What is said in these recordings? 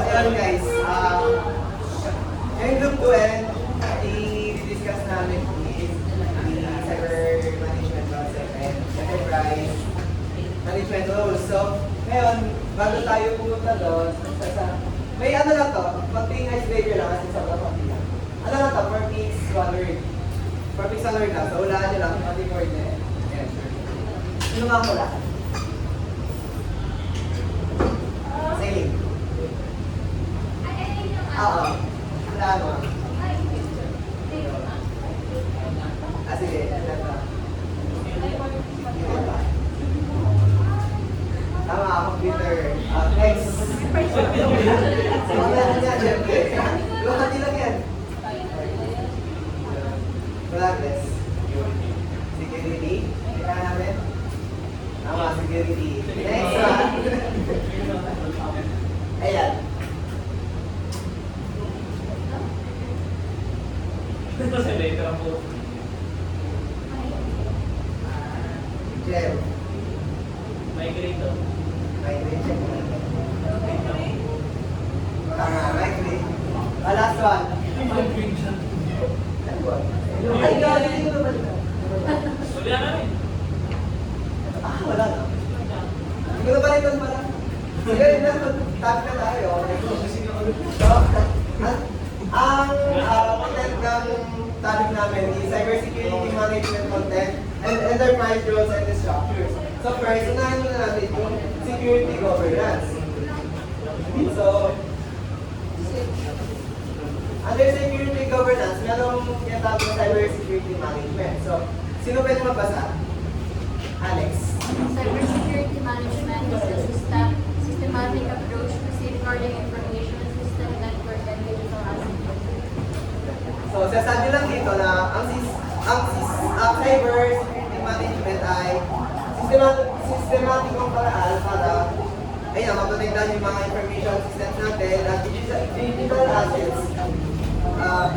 ayun guys, yung group 2 i-discuss namin is the cyber management concept and enterprise management rules. So, ngayon, bago tayo pumunta doon, may ano lang to, konting icebreaker lang kasi sa mga lang. Ano lang to, 4 picks, 1 word. 4 picks, 1 word lang. So, hulaan nyo lang, konting word na yan. Ayan, sure. Sino nga hula? Sailing. Oo. Hulaan mo. Sige. Tama, computer. Next. Wala na yan, syempre. Luhati lang yan. Progress. Security. Kaya namin. Tama, security. Next one. Ayan. Ito sa letra po. Gem. Migrate daw. Migration. Tama, migrate. Last one. Migration. Ay, galing dito naman. Wala na rin. Wala na. Hindi ko na balikan pala. Sige, tag na tayo. So, ang content ng topic namin is cybersecurity management content and enterprise roles and structures. So first, unahin muna natin yung security governance. So, under security governance, merong tinatawag na cybersecurity management. So, sino pwede magbasa? Alex. Cybersecurity management is a systematic approach to safeguarding information system, network, and digital assets. So, sasabi lang dito na ang cybersecurity management ay sistematikong paraan para maprotektahan yung mga information systems natin at digital assets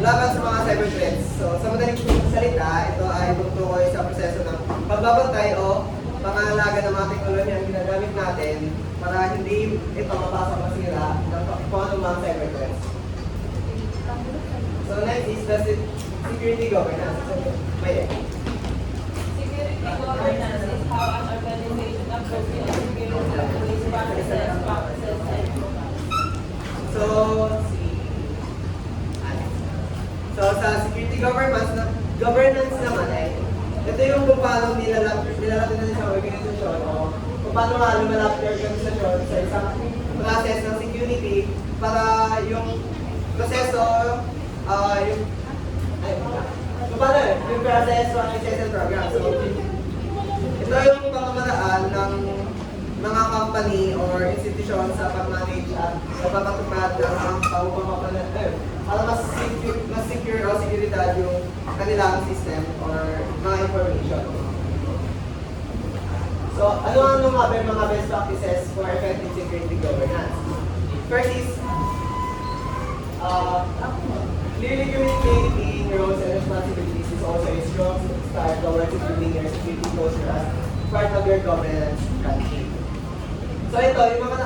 laban sa mga cyber threats. So, sa madaling salita, ito ay tungkol sa proseso ng pagbabantay o pangangalaga ng mga teknolohiya ang ginagamit natin para hindi ito mapasok masira ng kung anong mga cyber threats. So, next is the security governance. May Security governance is how an organization approaches security policies, practices, and So, sa security governance naman ito yung kung paano nilalapit natin sa organisasyon o kung paano nga lumalapit yung organisasyon sa isang process ng security para yung proseso, kung paano yung proseso ang SSL program. So, ito yung pamamaraan ng mga company or institution sa pag-manage at sa pagpatupad ng para mas secure o seguridad yung kanilang system or mga information. So, ano nga ba yung mga best practices for effective security governance? First is, clearly communicating roles and responsibilities is also a strong start towards improving your security posture as part of your governance strategy. So ito, yung mga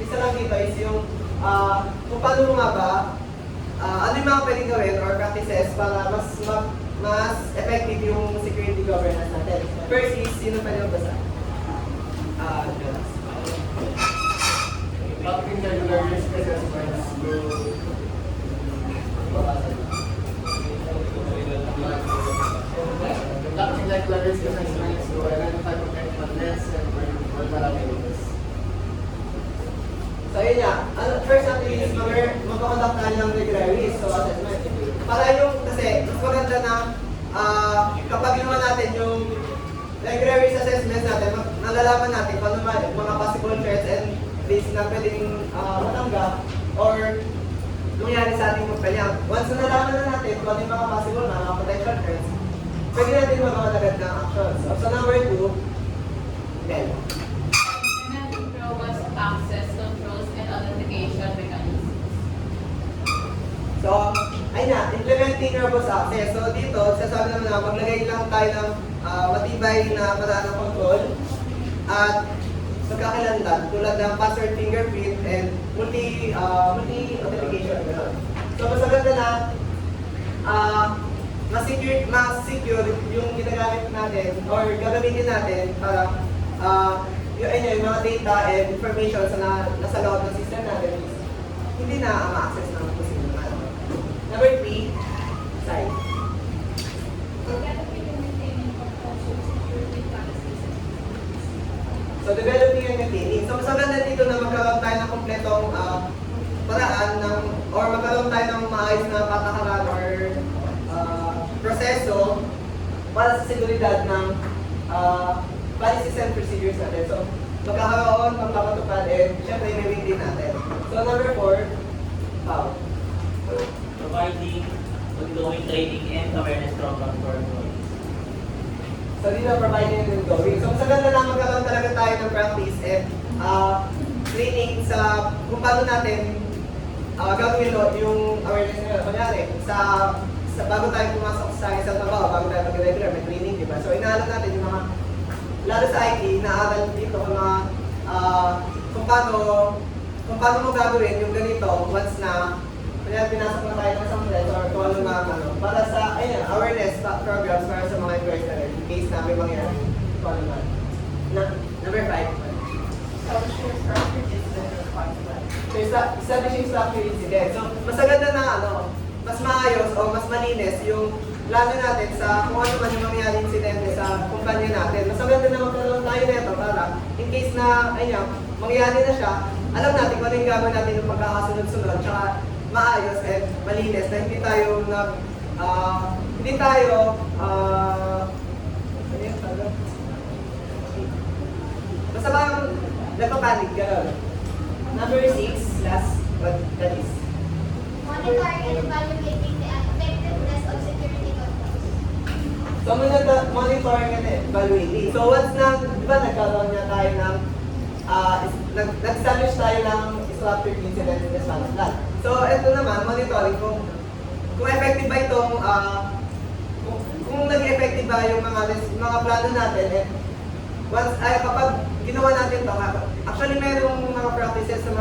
isa lang dito is yung kung paano nga ba, ano yung mga pwedeng gawin or practices para mas effective yung security governance natin. First is, sino pwede magbasa? Jonas. Adopting regular risk assessments to conducting regular risk assessments to identify potential threats and vulnerabilities. So yun nga, first natin is magpakonduct tayo ng regular risk assessment. Para yung, kasi mas maganda na kapag ginawa natin yung regular risk assessment natin, nalalaman natin kung ano mga possible threats and risks na pwedeng matanggap or nangyari sa ating kumpanya. Once na nalaman na natin kung ano yung mga possible na mga potential threats, pwede natin magawa agad ng actions. So number 2, Mel. robust access controls and authentication mechanisms. So, ayun na, implementing robust access. So dito, sasabi naman na maglagay lang tayo ng matibay na paraan ng control at magkakalanlan tulad ng password fingerprint and multi-authentication. So mas maganda na mas-secure yung ginagamit natin or gagamitin natin para yung mga data and information sa nasa loob ng system natin is hindi na ma-access ng kung sino naman. Number 3, side. So, developing and maintaining. So, mas maganda dito na magkaroon tayo ng kompletong paraan or magkaroon tayo ng maayos na patakaran or proseso para sa seguridad ng policies and procedures natin. So, magkakaroon, magpapatupad, and syempre, i-maintain natin. So, number 4, how? Providing ongoing training and awareness program for employees. So, dito providing and ongoing. So, mas maganda na magkaroon talaga tayo ng practice and training sa kung paano natin gagawin yung awareness nila. Kunyari, bago tayo pumasok sa isang trabaho, bago tayo mag-regular, may training, di ba? So, inaalam natin yung mga, lalo sa IT, naaral dito kung mga, kung paano mo gagawin yung ganito once na, kaya pinasok na tayo ng isang place or kung ano mga para sa, awareness programs para sa mga employees na rin, in case na may mangyari, kung ano man. Number 5. So, establishing structure incident. So, mas maganda na mas maayos o mas malinis yung plano natin sa kung ano man yung mangyayari insidente sa kumpanya natin. Mas maganda na magkaroon tayo nito para in case na mangyayari na siya, alam natin kung ano yung gagawin natin yung pagkakasunod-sunod tsaka maayos and malinis na hindi tayo basta parang nagpapanik, gano'n. Number 6, last, but that is Monitoring and evaluating the effectiveness of security controls. so, monitoring and evaluating. So, once na, di ba nagkaroon na tayo ng, nag-establish tayo ng disruptive incident response plan. So, ito naman, monitoring kung effective ba itong, kung nag-effective ba yung mga plano natin. And once, kapag ginawa natin ito, actually mayroong mga practices sa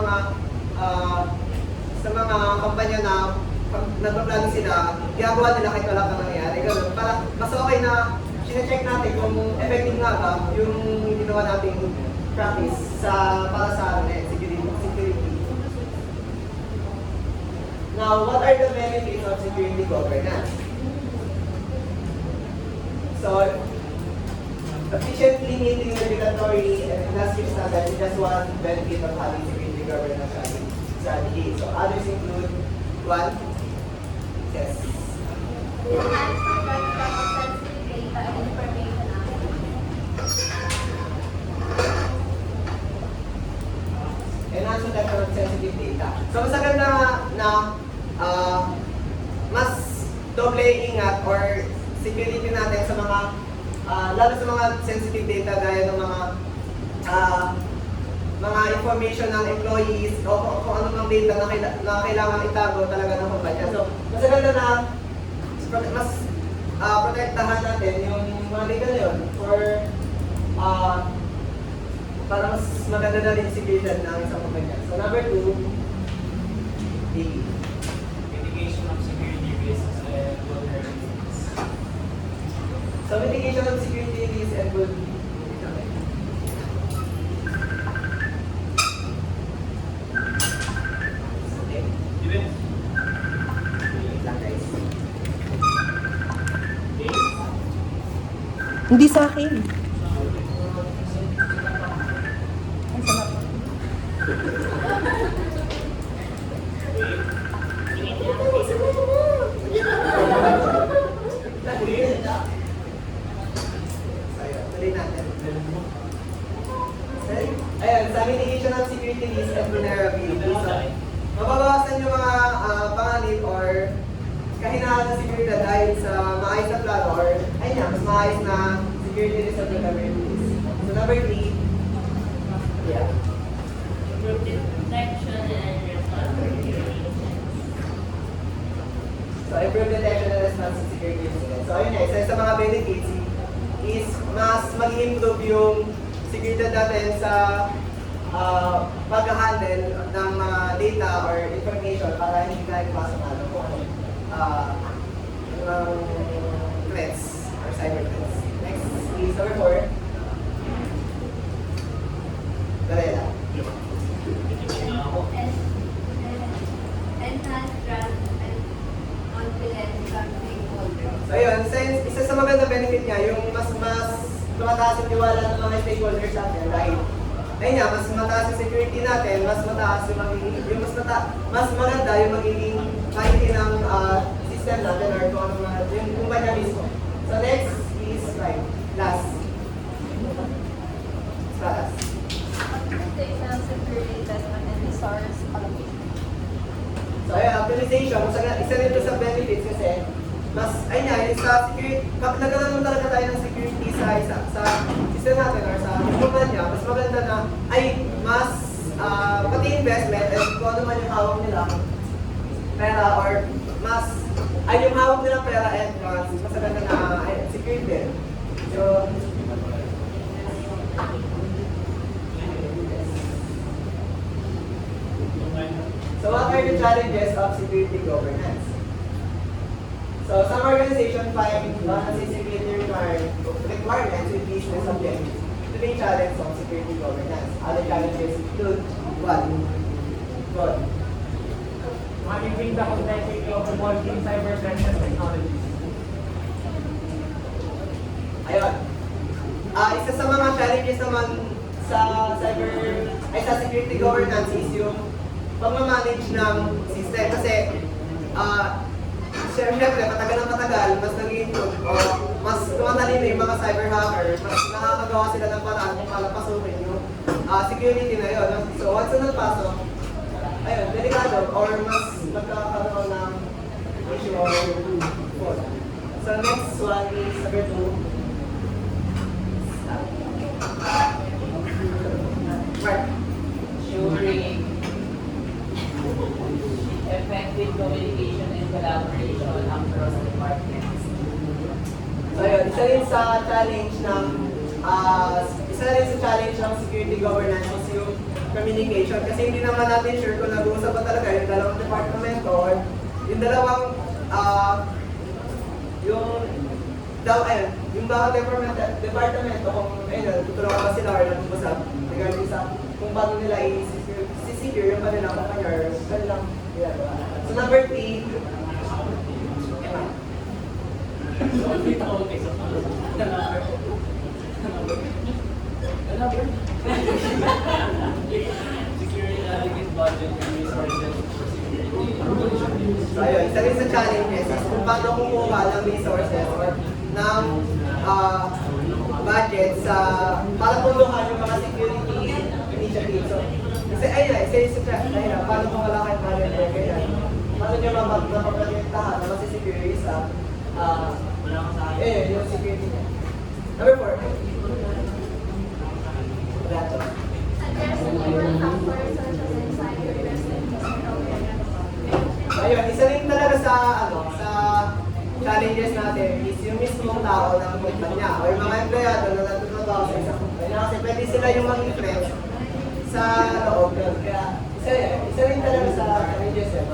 mga kumpanya na pag nagpaplano sila, ginagawa nila kahit wala pang nangyayari. Ganun. Para mas okay na sine-check natin kung effective nga ba yung ginawa nating practice para sa security. Now, what are the benefits of security governance? So, efficiently meeting regulatory and industry standards is just one benefit of having security governance strategy. So, others include 1. Yes. Enhance protection of sensitive data and information access. Enhance protection of sensitive data. So, mas maganda na mas doble ingat or security natin sa mga lalo sa mga sensitive data gaya ng mga information ng employees o kung ano mang data na kailangan itago talaga ng kumpanya. So, mas maganda na mas protektahan natin yung mga data na yun para mas maganda na rin yung seguridad ng isang kumpanya. So, number 2, Mitigation of security risks and vulnerabilities. so mitigation of security risks and vulnerabilities. Hindi sa akin. Ayan, sa mitigation of security risks and vulnerabilities. So, mababawasan yung mga panganib or kahinaan ng seguridad dahil sa maayos na plano or mas maayos na security risk and vulnerabilities. So, number 3, yeah. Improved detection and response. So, improve detection and response to security incidents. So, ayun sa mga benefits is mas mag-improve yung seguridad natin sa pag-handle ng mga data or information para hindi tayo pasok kung ano threats or cyber threats. Next is number 4. Darela. Enhance trust and confidence from stakeholders. So yun, since isa sa maganda benefit niya, yung mas tumataas yung tiwala ng mga stakeholders natin dahil ayun nga, mas mataas yung security natin, mas mataas yung magiging, mas maganda yung magiging quality ng system natin or kung ano mga, yung kumpanya mismo. So next is last. Optimization of security investment and resource allocation. So ayun, optimization, isa rin ito sa benefits kasi mas, ayun nga, yung sa security, kapag nagkaroon talaga tayo ng security sa system natin or sa kumpanya, mas maganda na, ay mas pati investment and kung ano man yung hawak nila pera or mas ay yung hawak nila pera and mas maganda na security din. So what are the challenges of security governance? So some organizations find non-security requirements with business objectives to be challenge of security governance. Other challenges include what? What? Managing the complexity of evolving cyber threats and technologies. Ayun. Isa sa mga challenges naman sa security governance is yung pag-manage ng system. Kasi, syempre, matagal, mas naging mas tumatalino yung mga cyber hacker, mas nakakagawa sila ng paraan kung paano pasukin yung security na yun. So, once na nagpasok, ayun, delikado or mas magkakaroon ng issue or fault. So, next one is number 2. Mark. Ensuring effective communication and collaboration across departments. So yun, isa rin sa challenge ng security governance is yung communication. Kasi hindi naman natin sure kung nag-uusap ba talaga yung dalawang departamento or yung dalawang yung bawat departamento kung tutulungan ba sila or nag-usap regarding sa kung paano nila i-secure yung kanilang kumpanya or kanilang ginagawa. So number 3, so ayun, isa rin sa challenges is kung paano kumuha ng resources or ng budget para tulungan yung mga security initiatives. So, kasi ayun, isa rin sa challenge, paano kung wala kayong budget or ganyan, paano nyo mapaprotektahan na masisecure sa yung security niya. Number 4. Dato. Address the human factors such as anxiety, restlessness, and awareness. Ayun, isa rin talaga sa challenges natin is yung mismong tao ng kumpanya o yung mga empleyado na natutrabaho sa isang kumpanya kasi pwede sila yung maging friends sa loob yun. Kaya isa rin talaga sa challenges yun.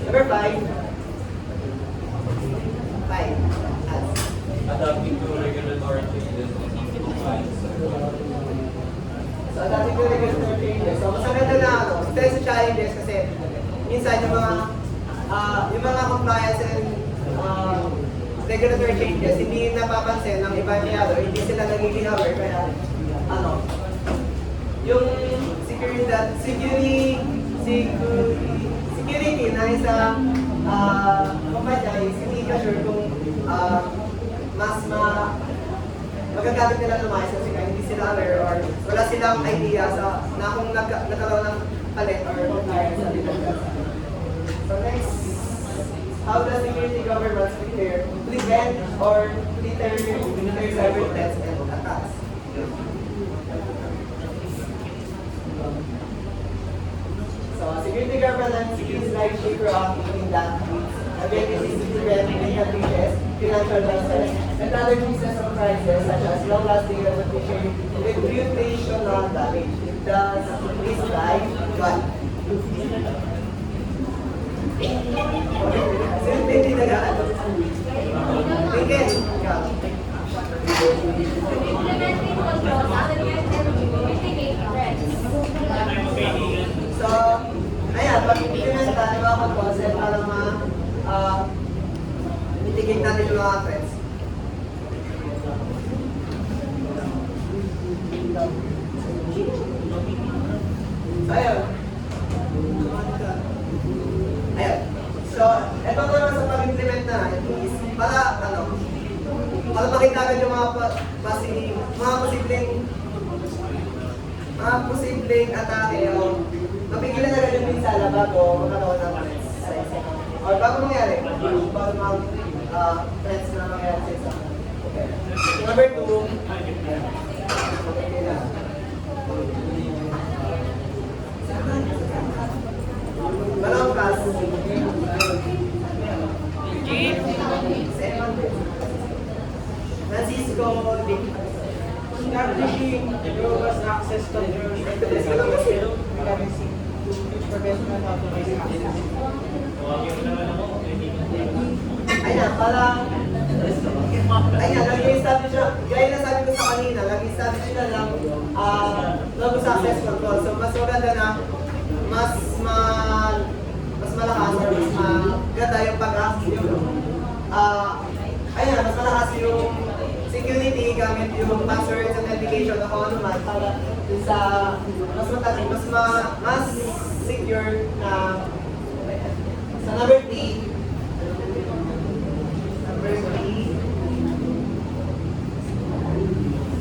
Number 5. Adapting to regulatory changes and compliance. So, adapting to regulatory changes. So, mas maganda na isa rin sa challenges kasi minsan yung mga compliance and regulatory changes, hindi napapansin ng ibang empleyado, hindi sila nagiging aware, kaya yung security na isang kumpanya is hindi ka sure kung magagamit nila ng maayos kasi hindi sila aware or wala silang idea na kung nagkaroon ng palit or compliance sa dito. So next, how does security governance prevent or deter cyber threats and attacks? So security governance is like proactive in that ability to prevent data breaches financial losses, and other business surprises such as long-lasting reputational damage. Does this lie? What? Hindi nagaan. Tingin. Ikaw. Implementing controls other than mitigate threats. So, ayan, pag-implement tayo mga concept para mitigate natin yung mga threats. Ayun. Ayun. So, ito naman sa pag-implement na is para, para makita agad yung mga posibleng atake o mapigilan agad yung pinsala bago magkaroon ng threats sa isa. Or bago mangyari, bago threats na mangyari sa isa. Okay. Number 2, malangkas. Francisco, Establishing robust access controls regarding professional authorized access. Ayan, parang, ayan, nag-establish na, gaya na sabi ko sa kanina, nag-establish na ng robust access control. So, mas maganda na, mas malakas or mas maganda yung ayan, mas malakas yung security gamit yung password authentication o kung ano man para sa mas secure na sa number 3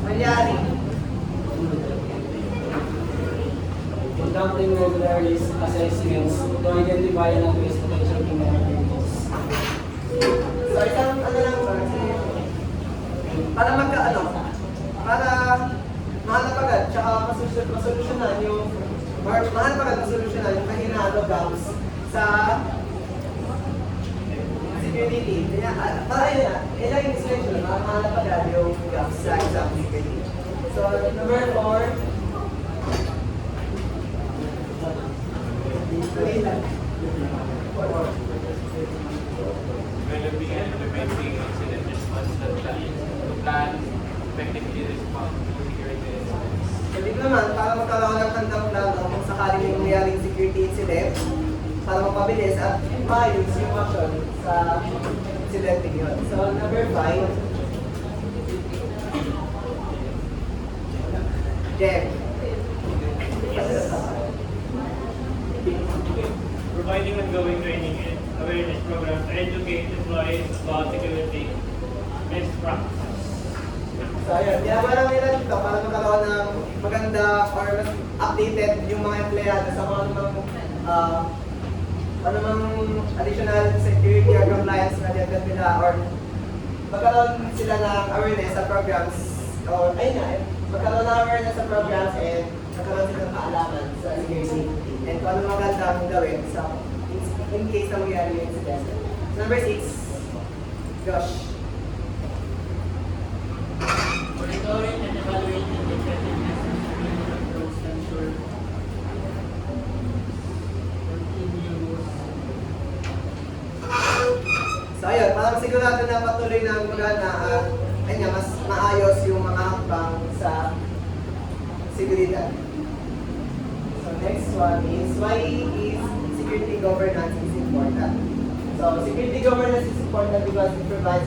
mangyari Conducting regular risk assessments to identify and address potential vulnerabilities. so isang lang para para mahanap agad tsaka masolusyonan yung kahinaan o gaps sa security. Kaya, para yun na, ilang yung solution, mahanap agad yung gaps sa exam security. So, number 4, Developing and implementing incident response strategies to plan, effectively respond to security incidents. so dito naman, para magkaroon ng handang plano kung sakaling may mangyaring security incident, para mapabilis at maayos yung action sa incident yun. So, number 5, Jeff. Providing ongoing training and awareness programs to educate employees about security best practices. So, ayun, ginagawa nila dito para magkaroon ng maganda or mas updated yung mga empleyado sa mga anumang additional security or compliance na dito nila or magkaroon sila ng awareness sa programs or ayun na, magkaroon ng awareness sa programs and magkaroon sila ng kaalaman sa security and kung ano magandang gawin sa in case na mangyari yung incident. Number 6, Josh. Monitoring and evaluating the effectiveness of security controls to ensure continuous. So ayun, para masigurado na patuloy na magana at mas maayos yung mga hakbang sa seguridad. So next one is why is security governance is important. So security governance is important because it provides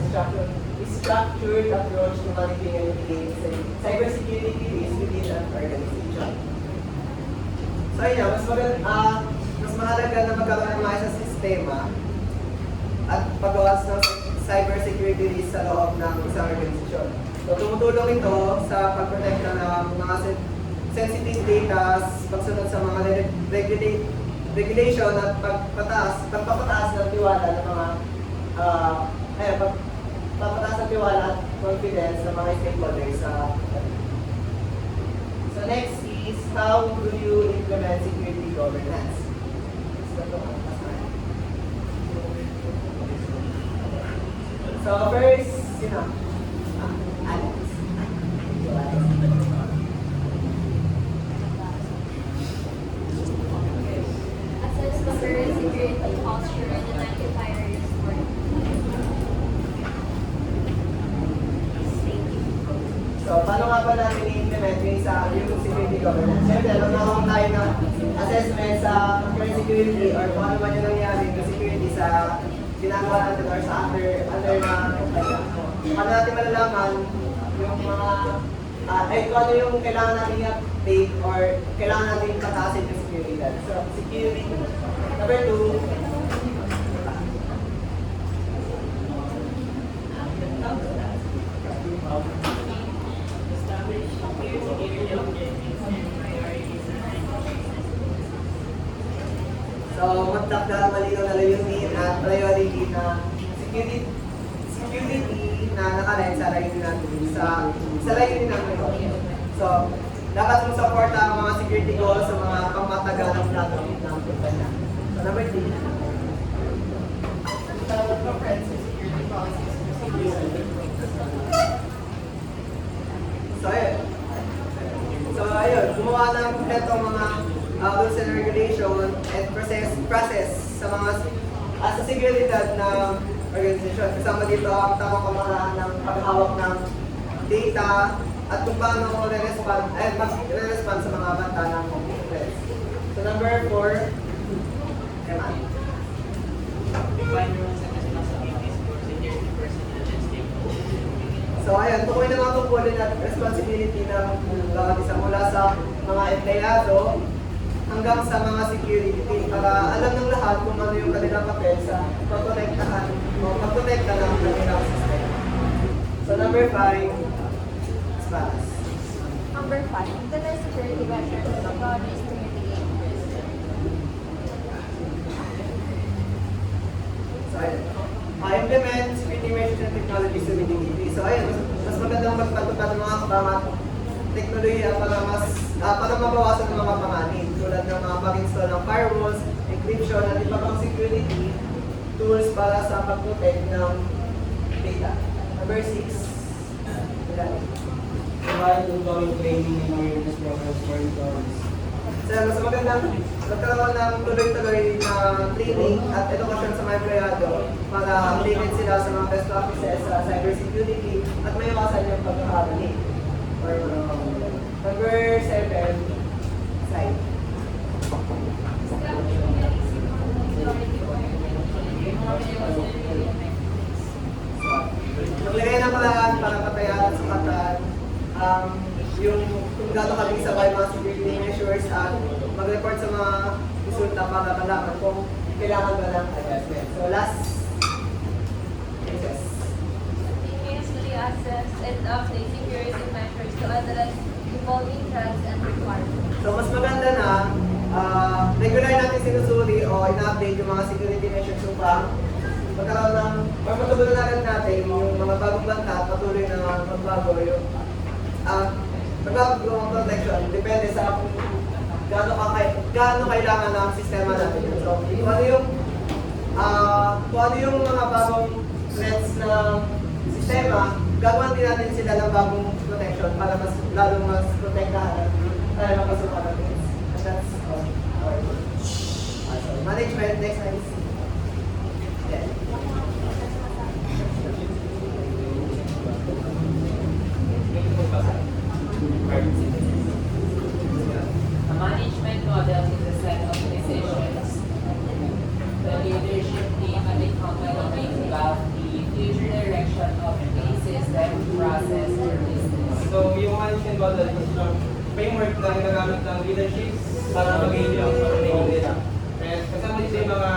structured approach to managing and mitigating cybersecurity risks within an organization. So ayun, mas mahalaga na magkaroon ng maayos na sistema at paggawas ng cybersecurity risk sa loob ng isang organisasyon. So tumutulong ito sa pagprotekta ng mga sensitive data, pagsunod sa mga regulation at pagpapataas ng tiwala ng mga pagpapataas ng tiwala at confidence ng mga stakeholders sa So next is how do you implement security governance? So So first, sino? Alex. Assess the current security posture and identify areas for So, paano nga ba natin i-implement yung yung security governance? Siyempre, magkakaroon tayo ng assessment sa current security or kung ano man yung nangyari ng security sa ginagawa natin or sa under na kaya. Paano natin malalaman yung mga kung ano yung kailangan natin i-update or kailangan natin pataasin yung security level. So, security. Number 2, so, magtakda malinaw na layunin at priority na security na nakaline sa layunin natin, sa layunin natin. So, dapat mong support ang mga security goals sa mga pangmatagalang platform ng kumpanya. So, number 3. So, ayun, gumawa ng kompletong mga rules and regulation and process sa mga sa seguridad ng organisasyon. Kasama dito ang tamang pamamaraan ng paghawak ng data at kung paano mag-respond sa mga banta ng threats. So number 4, Eman. Define rules and responsibilities for security personnel and stakeholders. So ayun, tukuyin na mga tungkulin at responsibility ng bawat isa mula sa mga empleyado hanggang sa mga security team para alam ng lahat kung ano yung kanilang papel sa pagprotektahan o pagprotekta ng kanilang system. So number 5, SPAS. Number 5, implement security measures and technologies to mitigate risk. So ayun, implement security measures and technologies to mitigate risk. So ayun, mas magandang magpatupad ng mga kabangat teknolohiya para mabawasan ng mga panganib tulad ng mga pag-install ng firewalls, encryption, at iba pang security tools para sa pag-protect ng data. Number 6, Provide ongoing training and awareness programs for employees. so mas magandang magkaroon ng tuloy-tuloy na training at edukasyon sa mga empleyado para updated sila sa mga best practices sa cybersecurity at may iwasan yung pagkakamali. Number 7, side. Maglagay ng paraan para patayan at sukatan yung kung gaano kami sabay mga security measures at mag-report sa mga resulta para malaman kung kailangan ba ng adjustment. So last, cases. Continuously assess and update security measures to address evolving threats and requirements. So mas maganda na regular natin sinusuri o ina-update yung mga security measures upang magkaroon ng or matubulagan natin yung mga bagong banta at patuloy na magbago yung magbago ang protection depende sa kung gaano kailangan ng sistema natin. So kung ano yung mga bagong threats ng sistema, gagawin din natin sila ng bagong protection para mas lalong mas protektahan tayo ng kasukan natin. And that's our so, management, next time. Yeah. A management model is a set of decisions the leadership team at the company makes about the future direction of a system, process, or business. So, yung management model is yung framework na ginagamit ng leadership para mag-gain yung nila. And kasama dito yung mga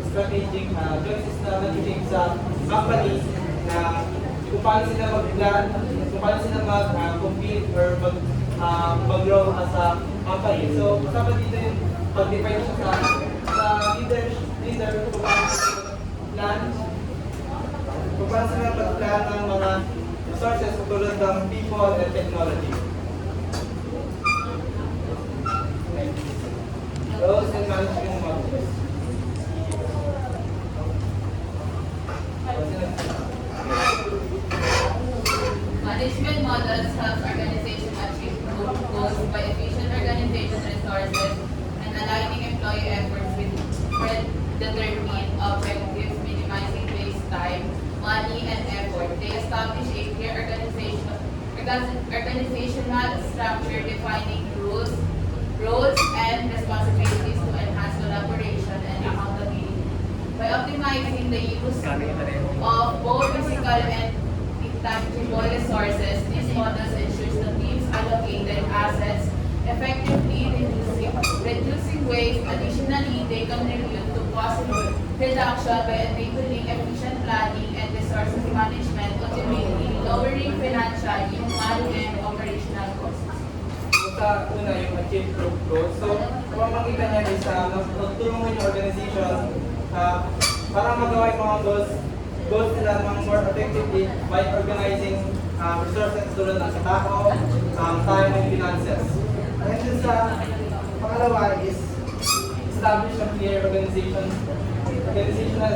strategic choices na nag-shape sa company na kung paano sila mag-plan, kung paano sila mag-compete or mag-grow as a company. So, kasama dito yung pag-define siya sa leader kung paano sila plan, kung paano sila mag-plan ng mga resources tulad ng people and technology. Roles and management models. predetermined objectives minimizing waste time, money, and effort. They establish a clear organizational structure defining rules, roles, and responsibilities to enhance collaboration and accountability. By optimizing the use of both physical and intangible resources, this model ensures the teams allocated assets effectively reducing waste. Additionally, they contribute to possible reduction by enabling efficient planning and resources management, ultimately lowering financial, human, and operational costs. Sa una, yung achieve group goals. So, pamamagitan niya is tutulungan yung organization para magawa yung mga goals nila more effectively by organizing resources tulad ng sa tao, time, and finances. And then sa pangalawa is establish a clear organizational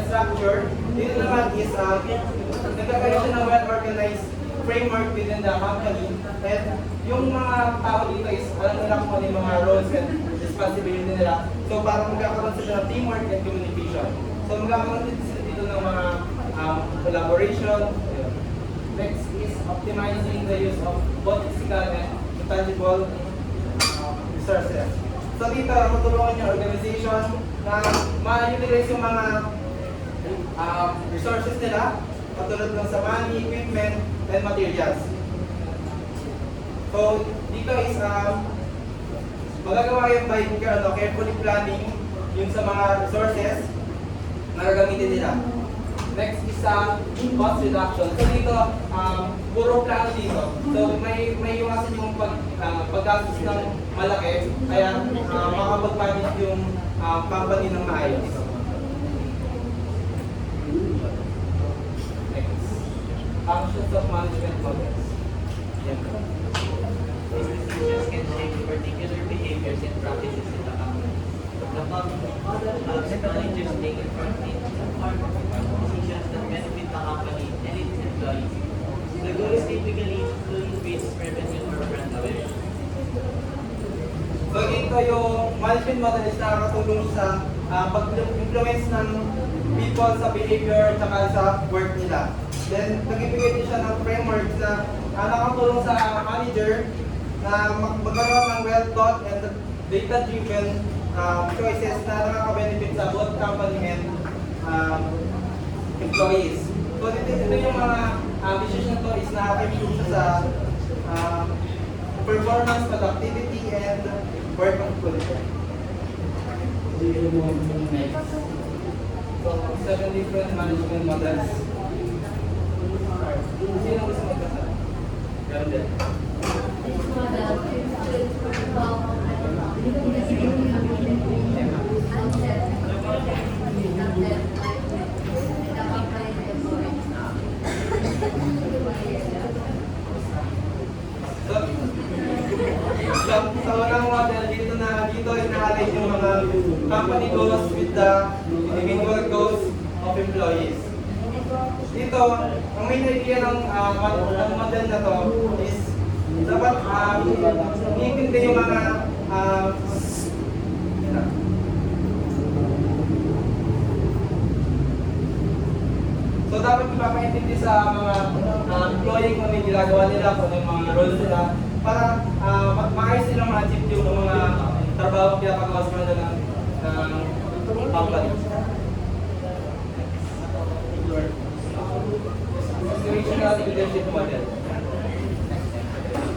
structure. Dito naman is nagkakaroon siya ng well-organized framework within the company. And yung mga tao dito is alam nila kung ano yung mga roles and responsibility nila. So parang magkakaroon sila ng teamwork and communication. So magkakaroon sila dito ng mga collaboration. Next is optimizing the use of both physical and intangible resources. So dito, matulungan yung organization na ma-utilize yung mga resources nila, katulad ng sa money, equipment, and materials. So dito is magagawa yung by carefully planning yung sa mga resources na gagamitin nila. Next is cost reduction. So dito, puro plano dito. So may iwasan yung paggastos ng malaki, kaya makapag-manage yung company ng maayos. Next, functions of management models. These decisions can shape particular behaviors and practices in the company. The model helps managers take informed decisions that benefit the company and its employees. The goal is typically to increase revenue or brand awareness. So ito yung management model is nakakatulong sa pag-influence ng people sa behavior at saka sa work nila. Then nagbibigay din siya ng framework na nakakatulong sa manager na magkaroon ng well-thought and data-driven choices na nakaka-benefit sa both company and employees. So ito yung mga decision to is nakaka-improve siya sa performance, productivity, and work culture. So, 7 different management models. Sino gusto magbasa? Meron din. Sa unang model, dito ina-align yung mga company goals with the individual goals of employees. Dito, ang main idea ng model na to is dapat iintindi yung mga so dapat ipapaintindi sa mga employee kung ano yung ginagawa nila, kung ano yung mga roles nila, para maayos silang ma-achieve yung mga trabaho pinapagawa sa kanila ng company. Situational leadership model.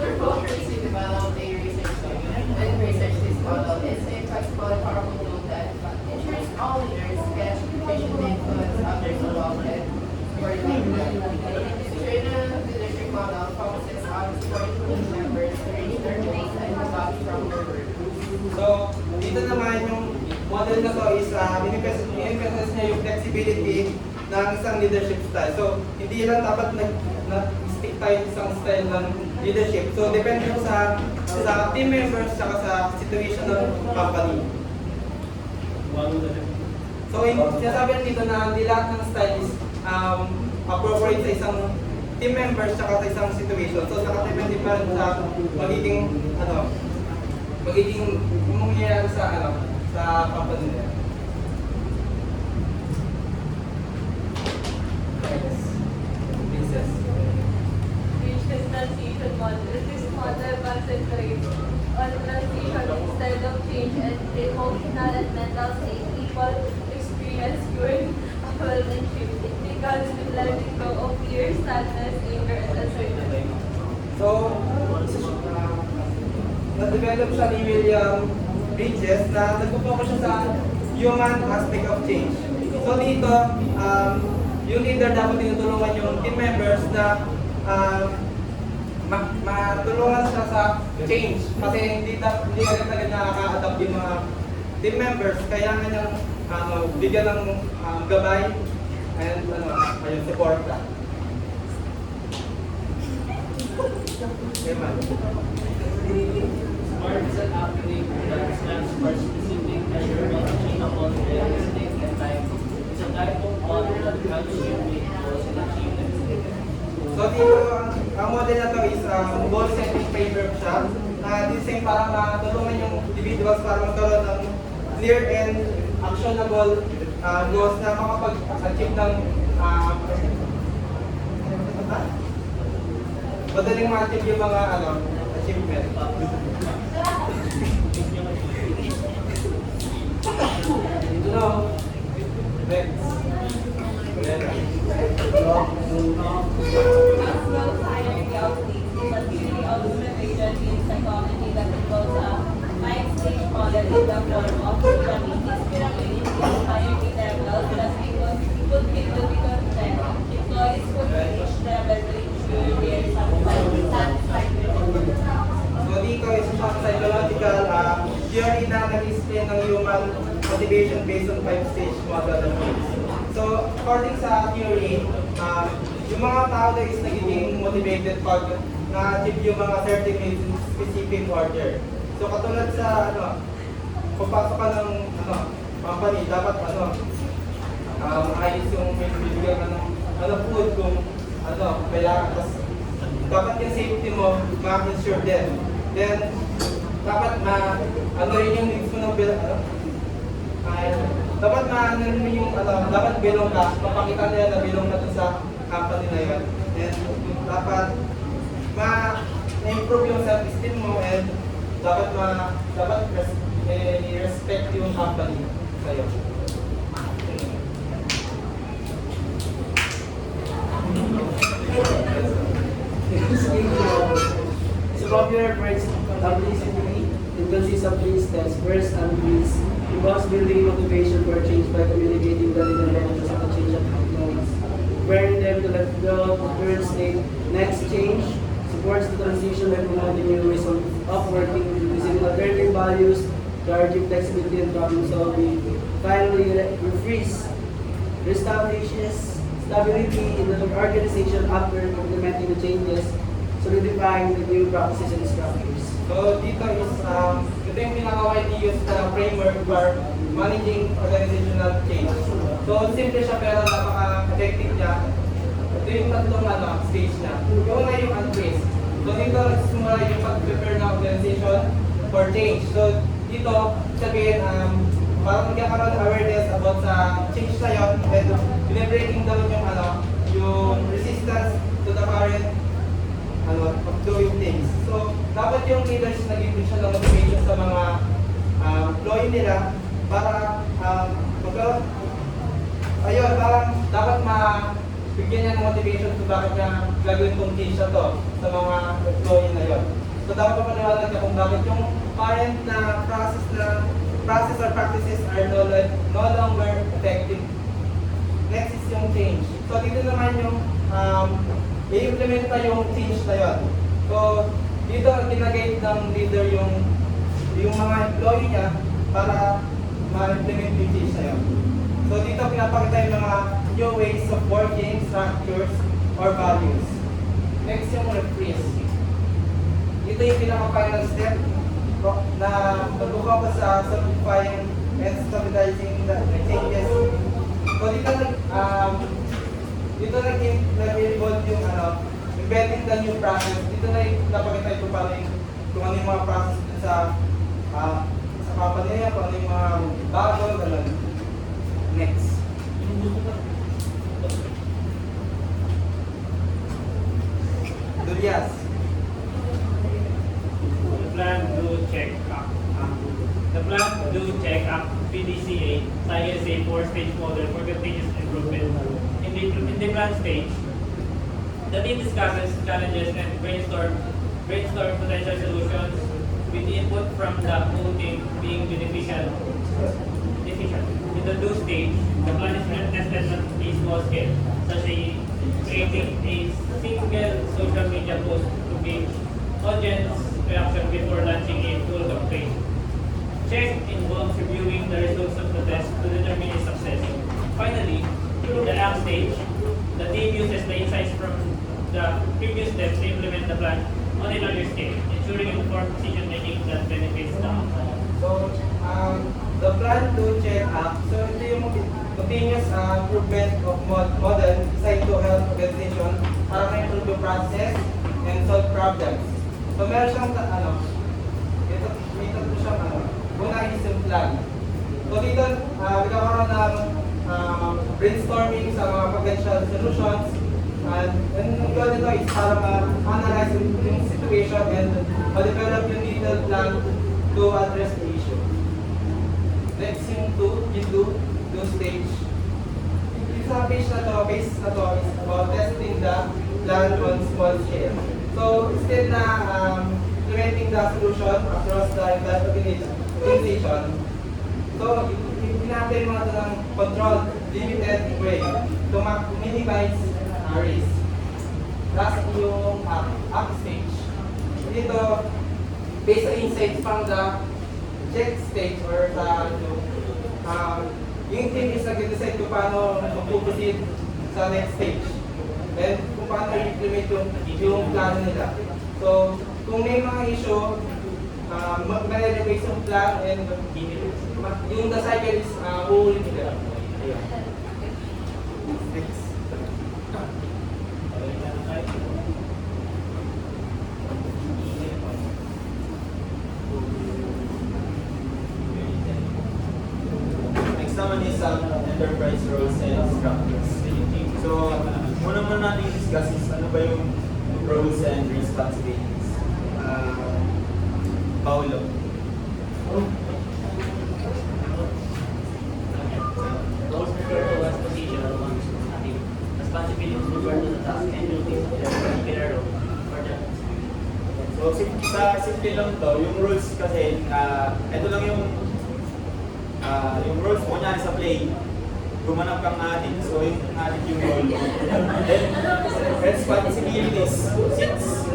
Democracy developed a research document and research this model is a flexible and powerful tool that ensures all leaders get efficient influence others involved in coordinating. Situational leadership model focuses on supporting team members to reach their goals and develop stronger work. So, dito naman yung model na to is in-emphasize niya yung flexibility ng isang leadership style. So, hindi lang dapat nag-stick tayo sa isang style ng leadership. So, depende yung sa team members saka sa situation ng company. So, sinasabi dito na hindi lahat ng style is appropriate sa isang team members saka sa isang situation. So, nakadepende pa rin sa magiging mangyayari sa company nila. sadness, anger, and uncertainty. So, na-develop siya ni William Bridges na nagpo-focus siya sa human aspect of change. So dito, yung leader dapat tinutulungan yung team members na matulungan siya sa change. Kasi hindi agad-agad nakaka-adapt yung mga team members. Kaya nga niyang bigyan ng gabay and ayun, support ka. Okay, man. SMART is an acronym that stands for specific, measurable, achievable, realistic, and time. It's a type of model that helps you make goals and achieve them. So dito, ang model na to is goal-setting framework siya na design para matulungan yung individuals para magkaroon ng clear and actionable goals na makapag-achieve ng madaling ma-achieve yung mga achievement. Dito na. Next. Maslow's hierarchy of needs is a theory of motivation in psychology that involves a five-stage model in the form of pyramid. This pyramid includes hierarchy levels that people need to be content. Employees would reach level to ensure their satisfaction. So dito is isang psychological theory na nag-explain ng human motivation based on five-stage model of needs. So according sa theory, yung mga tao na is nagiging motivated pag na-achieve yung mga certain needs in specific order. So katulad sa kung pasok ka ng company, dapat ayos yung may bibigyan ka ng food kung kailangan. Tapos dapat yung safety mo ma-ensure din. Then dapat rin yung needs mo ng dapat dapat belong ka, mapakita nila na belong na dun sa company na yun. And dapat ma-improve yung self-esteem mo and dapat i-respect yung company sa'yo. It's a popular phrase, publicity. It consists of three steps. First, unleash. Involves building motivation for change by communicating the hidden benefits of the change of employees. Preparing them to let go of the current state. Next, change. Supports the transition by promoting new ways of working, using alternative values, clarity, flexibility, and problem solving. Finally, refreeze. Reestablishes stability in the organization after implementing the changes, solidifying the new practices and structures. So dito is ito yung pinaka-widely used na framework for managing organizational change. So simple siya pero napaka-effective niya. Ito yung tatlong stage niya. Yung una yung untrace. So dito nagsimula yung pag-prepare ng organization for change. So dito sabihin para magkakaroon ng awareness about sa change na yun and breaking down yung resistance to the current of doing things. So, dapat yung leaders nag-ibig siya ng motivation sa mga employee nila para parang dapat bigyan niya ng motivation kung bakit niya gagawin tong change na to sa mga employee na yun. So, dapat papaliwanag niya kung bakit yung current na process or practices are no longer effective. Next is yung change. So, dito naman yung i-implement pa yung change na yun. So, dito ginagate ng leader yung mga employee niya para ma-implement yung change na yun. So, dito pinapakita yung mga new ways of working, structures, or values. Next yung refreeze. Ito yung pinaka-final step na mag-focus sa simplifying and stabilizing the changes. So, dito nag-involve yung embedding the new process. Dito na napakita ito pa rin kung ano yung mga process dito sa company niya, kung ano yung mga bago, gano'n. Next. Julias. The plan do check up PDCA, ISA 4-stage model for continuous improvement. In the plan stage, The team discusses challenges and brainstorm potential solutions with input from the whole team being beneficial. In the 2 stage, the plan is tested on a small scale, such as creating a single social media post to gauge audience reaction before launching a full campaign. Check involves reviewing the results of the test to determine its success. Finally, in the act stage, the team uses the insights from the previous steps to implement the plan on a larger scale, ensuring informed decision making that benefits the company. So, the plan to check up, so ito yung continuous improvement of model designed to help organization para ma-improve yung process and solve problems. So, meron siyang, may tatlo siyang, una is yung plan. So, dito, nagkakaroon ng brainstorming sa mga potential solutions. And yung goal nito is para ma-analyze yung situation and ma-develop yung detailed plan to address the issue. Next, yung two stage. Yung sa page na to is about testing the plan on small scale. So, instead na implementing the solution across the entire organization, so, ginagawa mo ito ng controlled, limited way to minimize risk. Last yung up stage. Dito, based on insights from the check stage or sa yung team is nag-decide kung paano mag-proceed sa next stage. And kung paano i-implement yung plano nila. So, kung may mga issue, ma-replace yung plan and yung the cycle is uulit nila. Next. Next naman is enterprise roles and structures. So, muna natin i-discuss is ano ba yung roles and responsibilities. Paulo. Roles refer to one's position or one's responsibilities refer to the task and duties of their particular role or job. So, simple lang to. Yung rules kasi, ito lang yung rules mo niya sa play. Gumanap kang addict, so yung addict yung role mo. Then, responsibilities. Since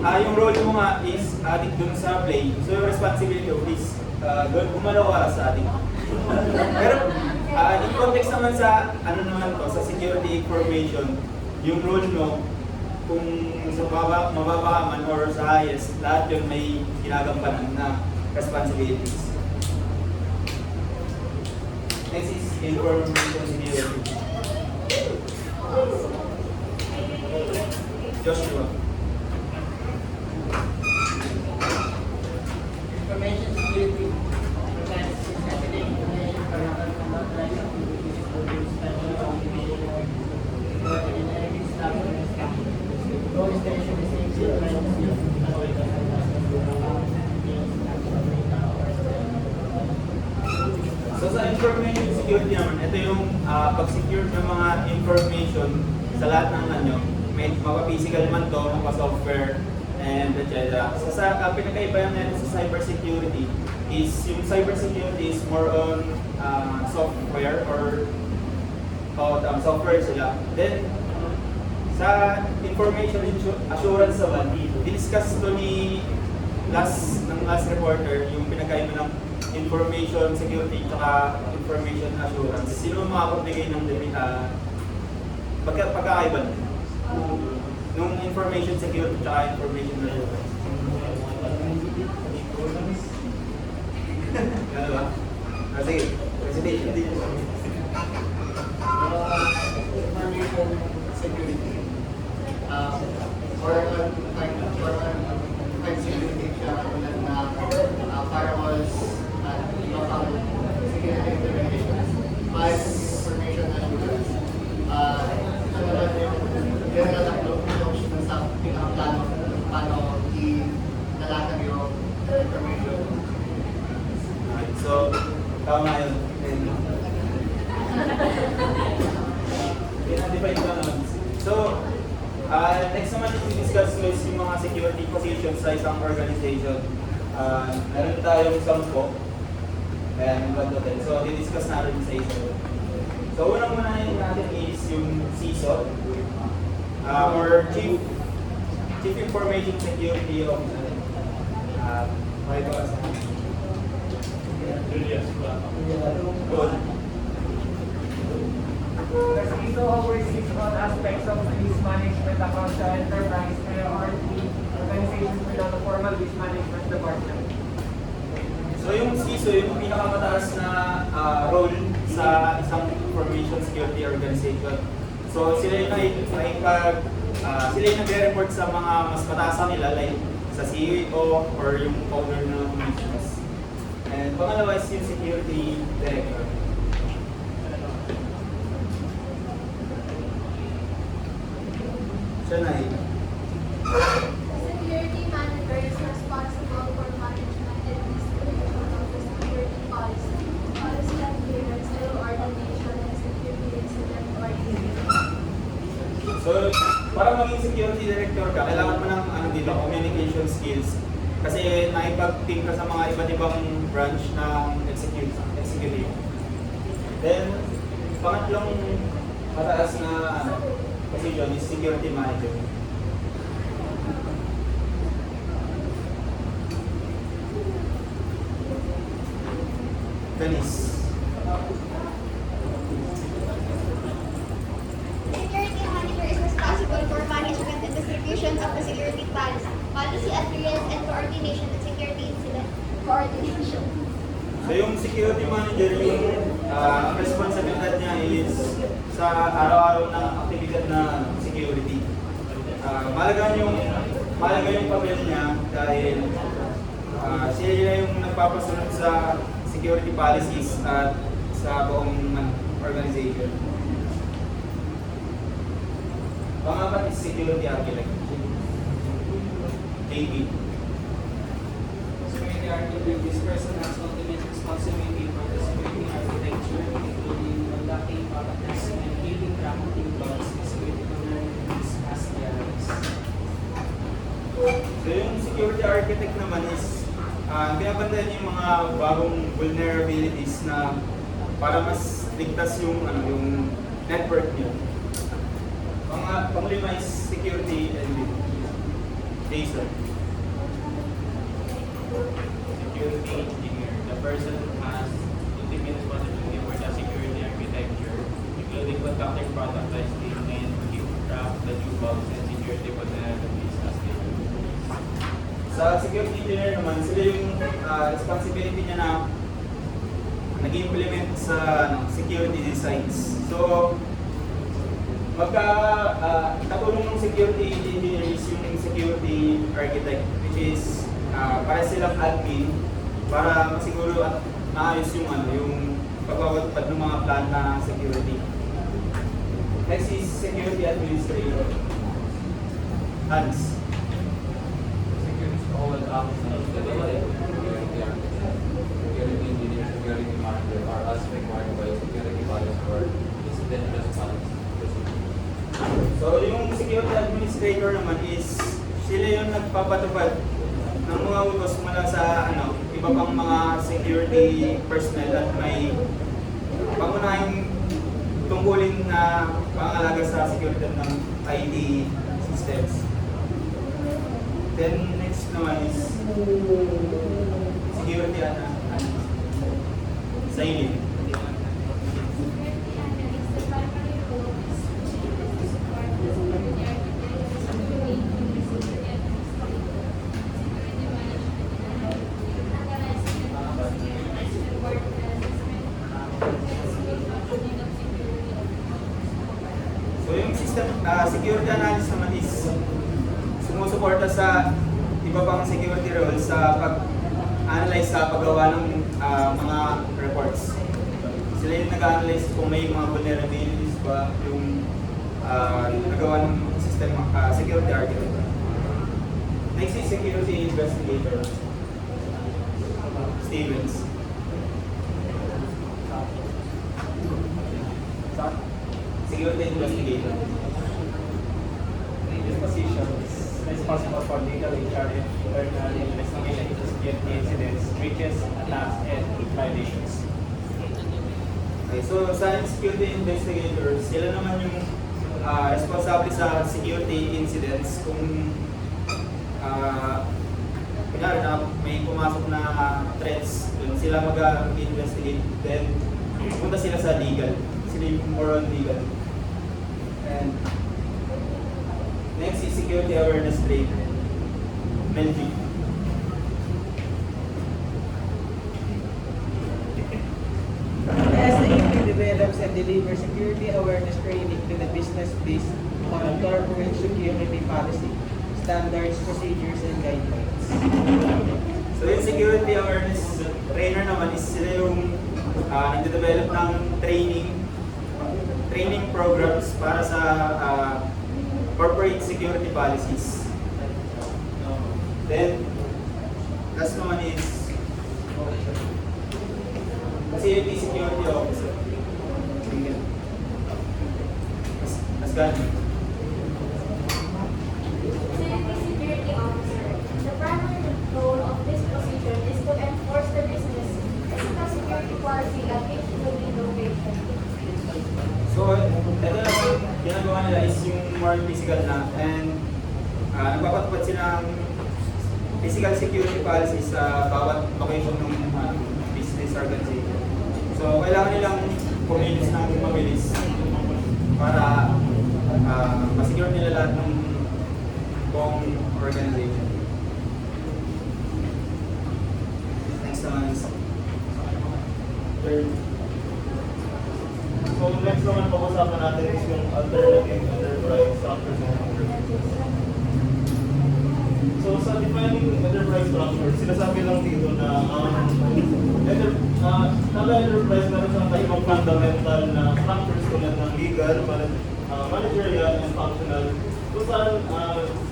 yung role mo nga is addict dun sa play, so yung responsibility is gumalaw ka sa addict. Pero, in context naman sa, sa security information, yung role mo, kung sa mababa ka man or sa highest, lahat yun may ginagampanan na responsibilities. Next is information security. Joshua. Information security prevents sensitive information from unauthorized activities, including special communication or engineering staff or scam. The goal is to ensure the safety and privacy of So sa information security naman, ito yung pag-secure ng mga information sa lahat ng may mapa-physical man to, mapa-software, and etc. So sa pinakaiba natin sa cybersecurity is yung cybersecurity is more on software or software sila. Then sa information assurance naman, discuss to ni last reporter yung pinakaiba ng information security at information assurance. Sino makakapagbigay ng pagkakaiba nung information security at information assurance? Ano ba? Sige, presentation. information security. For security siya tulad na firewalls at iba pang security implementations. But information assurance, ano ba yung general approach sa plano paano i-dalagan yung information. So, tama yun. Next naman yung discuss is yung mga security positions sa isang organization. Meron tayong 10. Ayan, yung total. So, di-discuss natin sa isa. So, unang-unahin natin is yung CISO, or Chief Information Security Officer. Okay ba? Julius, Good. The CISO oversees all aspects of risk management across the enterprise priority organizations below the formal risk management department. So yung CISO, yung pinakamataas na role sa isang information security organization. So sila yung sila yung nagre-report sa mga mas mataas sa nila, like sa CEO or yung owner ng business. And pangalawa is yung security director. Siya na Security manager is responsible for management and distribution of the security policy, policy adherence to coordination and security incident coordination. So, para maging security director ka, kailangan mo ng communication skills. Kasi nakipag-team ka sa mga iba't ibang branch ng executive. Then, pangatlong mataas na position is security manager. Dennis. Security manager is responsible for management and distribution of the security policy, policy adherence and coordination and security incident coordination. So yung security manager, yung responsibilidad niya is sa araw-araw na aktibidad na security. Mahalaga yung papel niya dahil siya yung nagpapasunod sa security policies at sa buong organization. Pangapat is security architect. JB. Security architect, this person has ultimate responsibility for the security architecture, including conducting product testing and building tracking bugs and security vulnerabilities as they arise. So yung security architect naman is binabantayan yung mga bagong vulnerabilities na para mas ligtas yung network niyo. Panglima is security and data. Security engineer, the person who has ultimate responsibility for the security architecture, including conducting product testing and keep track the new bugs and security vulnerabilities as they arise. Sa security engineer naman, sila yung responsibility niya na nag-implement sa security designs. So, katulong ng security engineer is yung security architect, which is para silang admin para masiguro at maayos yung pagpapatupad ng mga plan na security. Next is security administrator. Hans. Security all officers, security engineer, security manager are as required by security policy or incident response. So yung security administrator naman is sila yung nagpapatupad ng mga utos mula sa iba pang mga security personnel at may pangunahing tungkulin na pangalaga sa security ng IT systems. Then next naman is security silent. Security analyst naman is sumusuporta sa iba pang security roles sa pag-analyze sa paggawa ng mga reports. Sila yung nag-analyze kung may mga vulnerabilities ba yung nagawa ng system security architect. Next is security investigator. Stevens. Security investigator. responsible for legal HR and internal investigation into security incidents, breaches, attacks, and violations. Okay, so sa security investigators, sila naman yung responsable sa security incidents kung kunyari na may pumasok na threats, dun sila mag-investigate, then punta sila sa legal. Sila yung more on legal. And next is security awareness training. Melvin. SAP develops and delivers security awareness training to the business based on corporate security policy, standards, procedures, and guidelines. So yung security awareness trainer naman is sila yung nagde-develop ng training programs para sa corporate security policies. Then, last naman is facility security officer. Mas gano'n. Facility security officer. The primary role of this position is to enforce the business physical security policy at each building location. So, ito naman, ginagawa nila is yung more physical na, and nagpapatupad sila ng physical security policy sa bawat location ng business organization. So, kailangan nilang kumilos ng mabilis para masecure nila lahat ng buong organization. Next naman is So next naman pag-usapan natin is yung alternative enterprise structure. So sa defining enterprise structure, sinasabi lang dito na kada enterprise meron siyang kaibang fundamental na structures tulad ng legal, managerial, and functional. Kung saan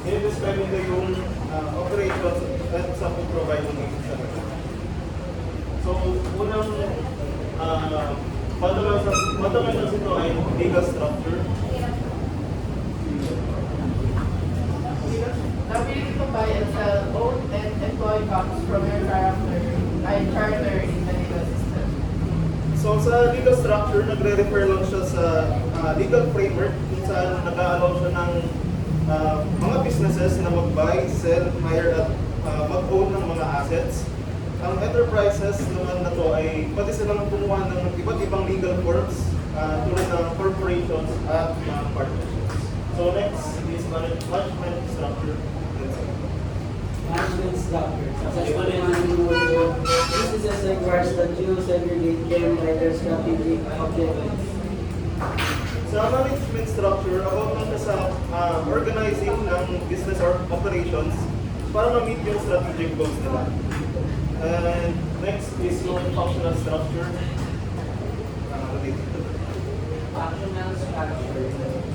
i-describe nila yung operations at sa pag-provide ng service. So unang fundamentals ito ay legal structure. The ability to buy and sell, own and employ comes from your charter in the legal system. So sa legal structure, nagre-refer lang siya sa legal framework kung saan nag-a-allow siya ng mga businesses na mag-buy, sell, hire at mag-own ng mga assets. Ang enterprises naman na to ay pati silang kumuha ng iba't ibang legal forms tulad ng corporations at mga partnerships. So next is management structure. Management structure. Businesses requires that you segregate them by their strategic objectives. Sa management structure, about lang siya sa organizing ng business or operations para ma-meet yung strategic goals nila. And next is yung functional structure. Functional structure,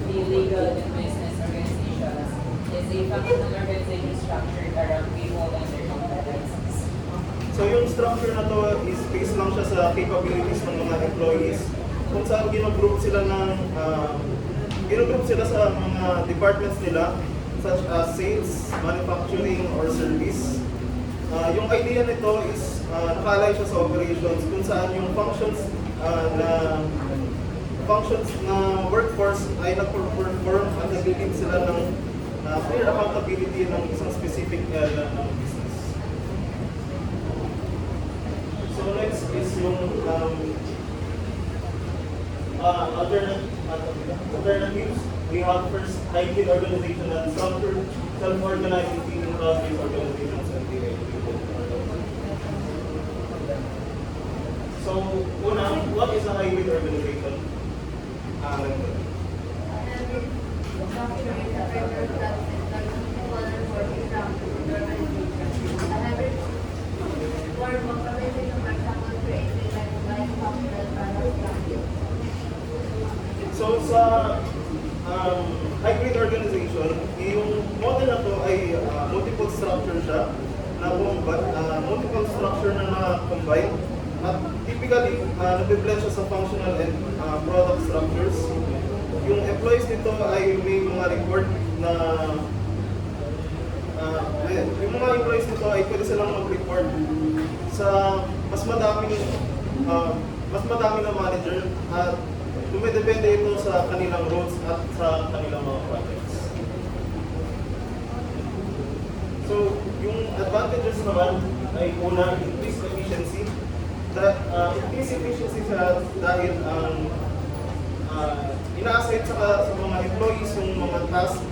the legal and business organizations, is a functional organization structured around people and their competencies. So yung structure na to is based lang siya sa capabilities ng mga employees kung saan ginagroup sila sa mga departments nila such as sales, manufacturing, or service. Yung idea nito is nakalay siya sa operations kung saan yung functions na workforce ay nag-perform at nag-lead sila ng clear accountability ng isang specific area ng business. So next is yung alternatives. We have first hybrid organizational structure, self-organizing team across-based organizations, and so, una, what is a hybrid organization? So sa hybrid organization, yung model na to ay multiple structure siya, multiple structure na na-combine. At typically, nag-blend siya sa functional and product structures. Yung employees nito ay may mga record na yung mga employees nito ay pwede silang mag-report sa mas madami na manager at dumidepende ito sa kanilang roles at sa kanilang mga projects. So, yung advantages naman ay una, increased efficiency. Increased efficiency siya dahil ang ina-assign sa mga employees yung mga tasks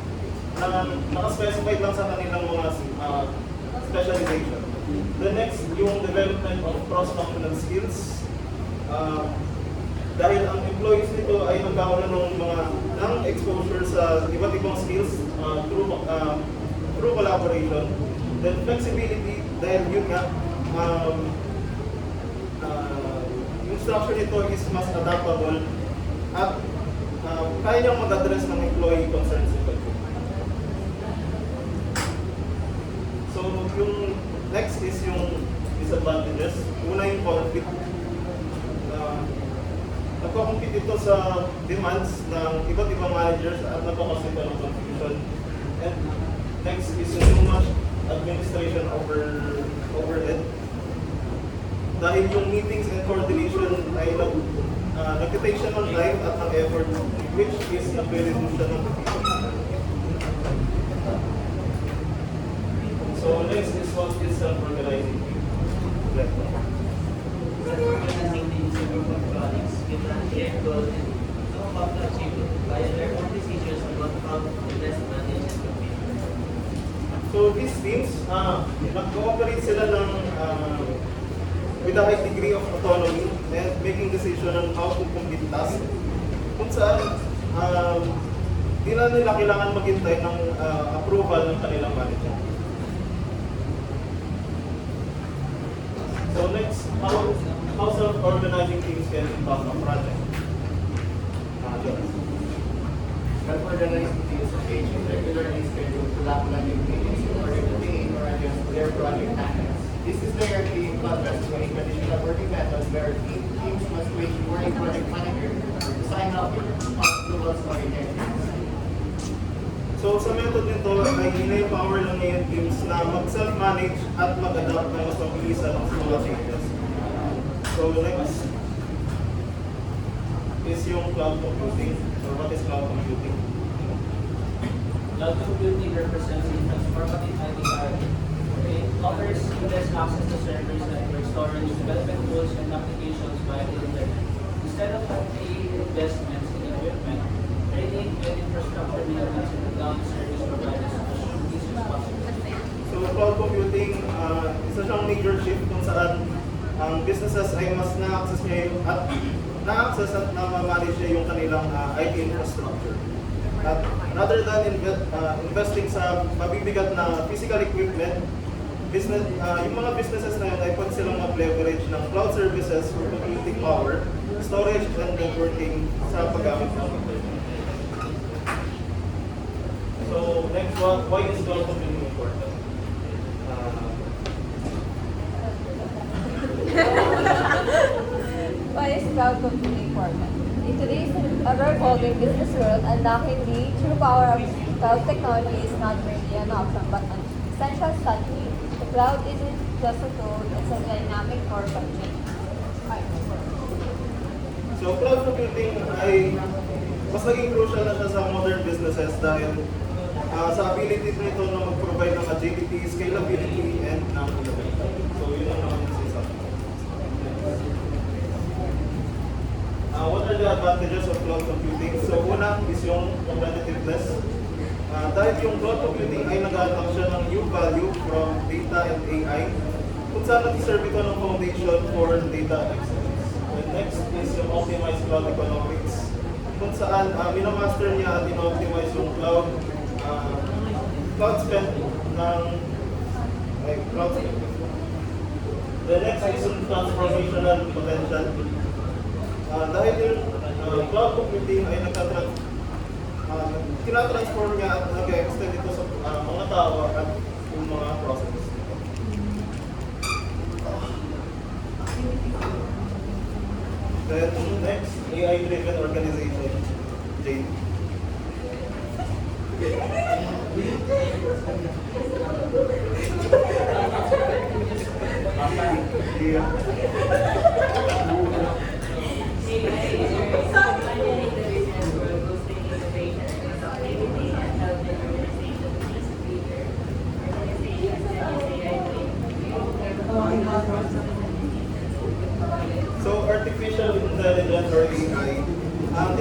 na nakaspecified lang sa kanilang mga specialization. The next, yung development of cross-functional skills. Dahil ang employees nito ay nagkakaroon ng exposure sa iba't ibang skills through collaboration. Then flexibility, dahil yun nga, yung structure nito is mas adaptable at kaya niyang mag-address ng employee concerns ito. So, yung next is yung disadvantages. Una yung conflict. Nagko-compete ito sa demands ng iba't ibang managers at nagkakos ito ng confusion. And next is yung too much administration overhead. Dahil yung meetings and coordination ay nag-take siya ng time at ng effort, which is nag-reduce siya ng efficiency. So next is what is self-organizing. Self-organizing is a group of colleagues with a shared goal and no hope to achieve it via their own decisions about how to best manage and compete. So these teams, nag-cooperate sila with a high degree of autonomy and making decision on how to complete tasks. Kung saan, di na nila kailangan maghintay ng approval ng kanilang manager. So next, how self-organizing teams can impact a project. Self-organizing teams engage in regularly scheduled collaborative meetings in order to maintain or adjust their project timelines. This is directly in contrast to a traditional working method where teams must wait for a project manager to sign up with approvals or rejections. So sa method nito ay ina-empower lang niya yung teams na mag-self-manage at mag-adapt ng mas mabilisan sa mga changes. So next is yung cloud computing, or what is cloud computing? Cloud computing represents a transformative IT paradigm. It offers seamless access to servers, network storage, development tools, and applications via the internet. Instead of paying investments in equipment, training and infrastructure maintenance and cloud service providers is responsible. So cloud computing, isa siyang major shift kung saan ang businesses ay mas na-access niya yung na-access at na-manage niya yung kanilang IT infrastructure. At rather than investing sa mabibigat na physical equipment, yung mga businesses na yun ay pwede silang mag-leverage ng cloud services for computing power, storage, and networking sa paggamit ng internet. So next one, why is cloud computing important? Why is cloud computing important? In today's ever-evolving business world, unlocking the true power of cloud technology is not merely an option but an essential strategy. The cloud isn't just a tool, it's a dynamic force of change. So cloud computing ay mas naging crucial na siya sa modern businesses dahil sa ability nito na mag-provide ng agility, scalability, and accountability. So yun ang naman yung isa. What are the advantages of cloud computing? So una is yung competitiveness. Dahil yung cloud computing ay nag-attack siya ng new value from data and AI, kung saan nag-serve ito ng foundation for data excellence. And next is yung optimized cloud economics, kung saan minamaster niya at in-optimize yung cloud spend ng cloud spend. The next is yung transformational potential. Dahil yung cloud computing ay tinatransform niya at nag-extend ito sa mga tao at yung mga processes. Then next, AI-driven organization. Jane.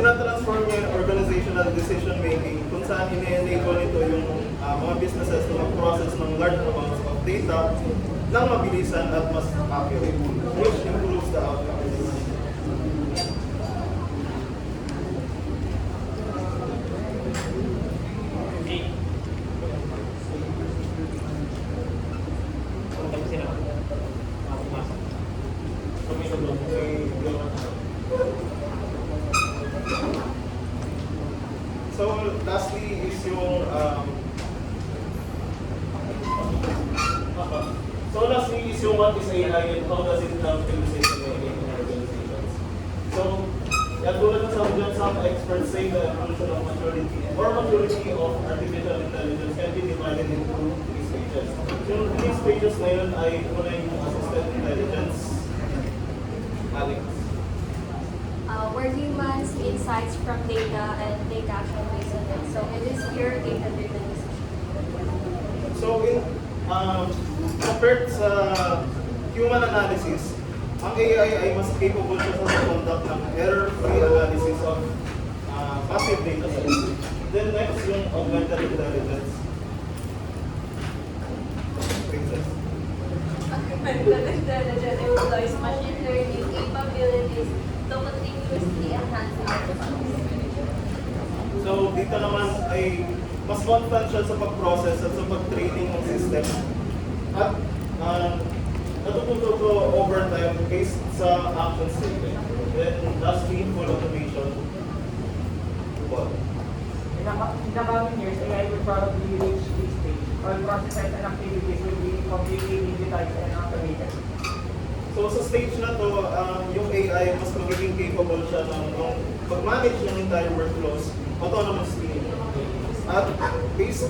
tinatransform niya yung organizational decision making kung saan ine-enable nito yung mga businesses na mag-process ng large amounts of data ng mabilisan at mas accurate, which improves the outcomes. So lastly is yung what is AI and how does it help in organizations. So yan tulad ng sabi dyan, some experts say the evolution of maturity of artificial intelligence can be divided into 3 stages. Yung 3 stages na yun ay una yung assisted intelligence. Alex. Where humans insights from data and take action based on it. So it is pure data-driven decision. So compared sa human analysis, ang AI ay mas capable siya sa conduct ng error-free analysis of passive data sets. Then next yung augmented intelligence. Princess. Augmented intelligence employs machine learning capabilities to continuously enhance outcomes. So dito naman ay mas constant siya sa pag-process at sa pag-training ng system. At natututo to over time based sa action statement. Then lastly, full automation. In the coming years, AI will probably reach this stage. All processes and activities will be completely digitized and automated. So sa stage na to, yung AI mas magiging capable siya ng pag-manage ng entire workflows autonomously. At based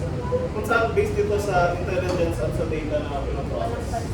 dito sa intelligence at sa data na pinaprocess.